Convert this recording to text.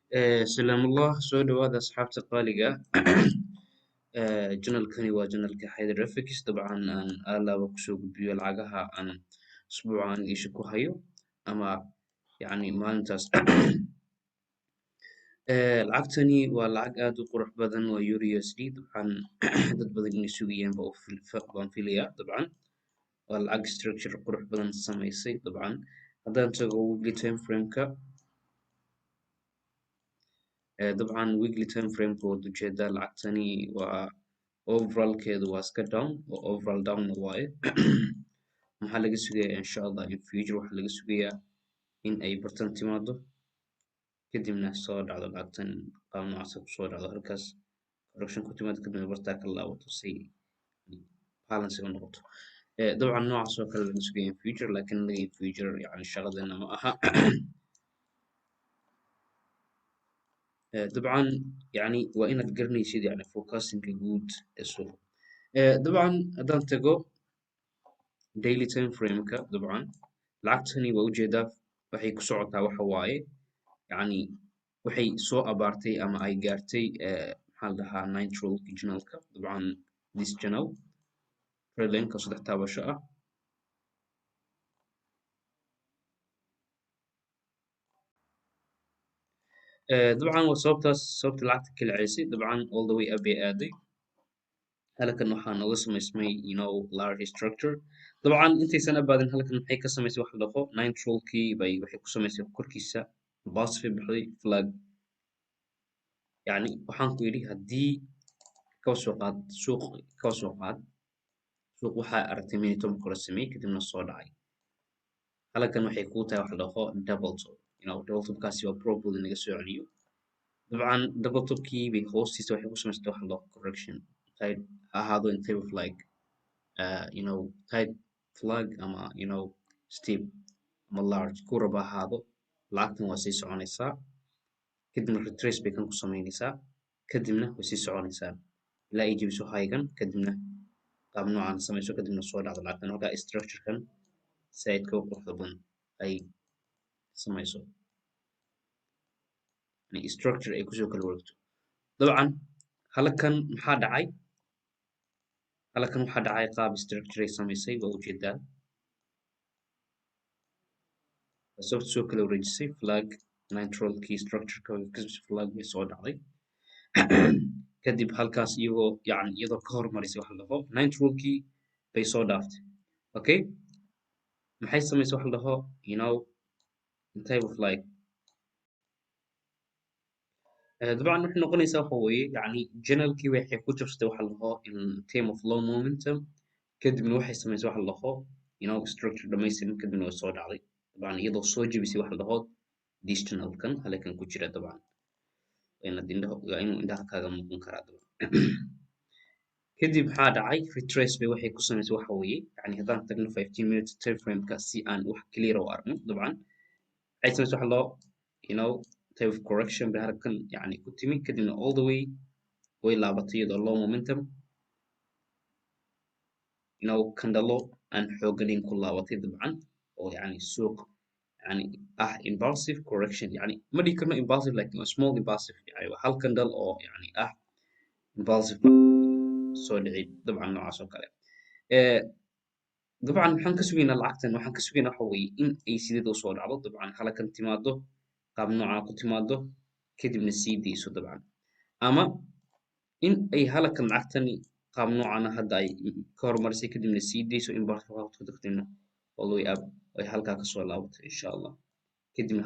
سلام الله سو dhawaada asxaabta qaaliga janalkani waa janalka Hydrafix dabcan aan alaaba kusoo gudbiyo lacagaha aan usbuucan isha ku hayo ama yani maalintaas lacagtani waa lacag aad u qurux badan waa EURUSD dabcan dad badan inay sugayaan baan filayaa dabcan waa lacag structure qurux badan samaysay dabcan haddaan tago weekly time frame-ka dabcan weekly time frame-ka waad ujeedaa lacagtani waa overall-keedu waa iska down oo overall down waaye maxaa laga sugayaa insha Allah in future waxaa laga sugayaa in ay bartan timaado kadibna soo dhacdo lacagtan qaab noocaas ku soo dhacdo halkaas correction ku timaado kadibna bartaa ka laabato si balance u noqoto dabcan noocaas oo kale laga sugaya in future laakiin laga in future yani shaqadeena ma aha dabcan yani waa inaad garanaysid yani forecasting-ka guud ee suuqa dabcan haddaan tago daily time frame-ka dabcan lacagtani waa ujeedaa waxay ku socotaa waxa waaye yani waxay soo abaartay ama ay gaartay maxaa la dhahaa neutral regionalka dabcan this channel trendline-ka 3 taabasho ah dabcan waa sababta lacagta kala celisay dabcan all the way up bay aaday halkan waxaa nooga samaysmay large structure dabcan intaysan abaadin halkan maxay ka samaysay wax la dhaho neutralkii bay waxay ku samaysay korkiisa positive baxday flag yani waxaan ku yidhi haddii ka soo qaad suuq waxaa aragtay minimum kala sameeyay kadibna soo dhacay halkan waxay kuu tahay wax la dhaho double top double topkaasi waa probably naga soo celiyo dabcan double topkii bay hoostiisa waxay ku samaysay wax la dhaho correction tide ahaado in type of like tide flag ama steep ama large ku raba ahaado lacagtan waa sii soconaysaa kadibna retrace bay kan ku samaynaysaa kadibna way sii soconaysaa ilaa ay jebiso haygan kadibna qaab noocan samayso kadibna soo dhacdo lacagtan halkaa structure-kan side-ka u quruxda badan ay samayso structure ay kusoo kala wareegto dabcan halkan maxaa dhacay halkan waxaa dhacay qaab structure ay samaysay waa ujeedaa sababta soo kala wareejisay flag neutral key structure-ka flag way soo dhacday kadib halkaas iyadoo ka hormarisay wax la dhaho neutral key bay soo dhaaftay okay maxay samaysay wax la dhaho in type of like dabcan waxay noqonaysaa waxa weeye yani generalkii waxay ku jabsatay waxa la dhaho in term of low momentum kadibna waxay samaysay waxa la dhaho structure dhamaystiran kadibna way soo dhacday dabcan iyadoo soo jebisay waxa la dhaho this channel-kan halkan ku jira dabcan inuu indhaha kaaga muuqan karaa dabcan kadib maxaa dhacay retrace bay waxay ku samaysay waxa weeye yani haddaan tagno 15 minutes time frame-ka si aan wax clear u aragno dabcan waxay samaysay waxa la dhaho type of correction bay halkan yani ku timi kadibna all the way laabatay iyadoo low momentum kandalo aan xooganin ku laabatay dabcan oo yani suuq yani impulsive correction yani ma dhihi karno impulsive like small impulsive yani hal kandal oo yani impulsive soo dhici dabcan noocaas oo kale dabcan waxaan ka sugaynaa lacagtan waxaan ka sugaynaa waxa weeye in ay sideeda usoo dhacdo dabcan halkan timaado qaab noocaa ku timaado kadibna sii dayso dabcan ama in ay halkan lacagtani qaab noocana hadda ay ka hormarisay kadibna sii dayso in barta kadibna all the way up ay halkaa kasoo laabato insha Allah kadibna